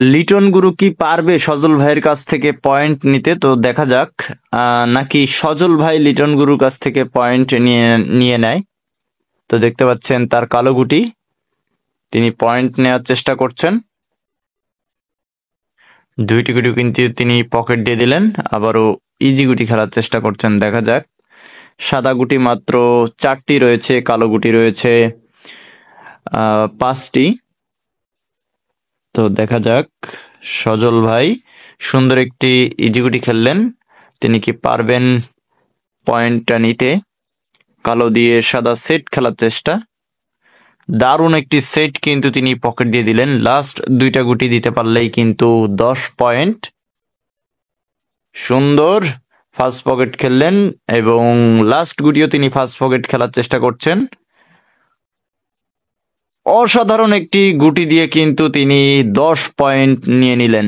লিটন গুরু কি পারবে সজল ভাইয়ের কাছ থেকে পয়েন্ট নিতে? তো দেখা যাক নাকি সজল ভাই লিটন গুরুর কাছ থেকে পয়েন্ট নিয়ে নিয়ে নেয়। তো দেখতে পাচ্ছেন তার কালো গুটি, তিনি পয়েন্ট নেওয়ার চেষ্টা করছেন। দুইটি গুটি কিন্তু তিনি পকেট দিয়ে দিলেন, আবারও ইজি গুটি খেলার চেষ্টা করছেন। দেখা যাক, সাদা গুটি মাত্র 4টি রয়েছে, কালো গুটি রয়েছে 5টি। তো দেখা যাক, সজল ভাই সুন্দর একটি ইজি গুটি খেললেন, তিনি কি পারবেন পয়েন্টটা নিতে? কালো দিয়ে সাদা সেট খেলার চেষ্টা, দারুণ একটি সেট কিন্তু তিনি পকেট দিয়ে দিলেন। লাস্ট দুইটা গুটি দিতে পারলেই কিন্তু 10 পয়েন্ট। সুন্দর ফার্স্ট পকেট খেললেন এবং লাস্ট গুটিও তিনি ফার্স্ট পকেট খেলার চেষ্টা করছেন। অসাধারণ একটি গুটি দিয়ে কিন্তু তিনি 10 পয়েন্ট নিয়ে নিলেন।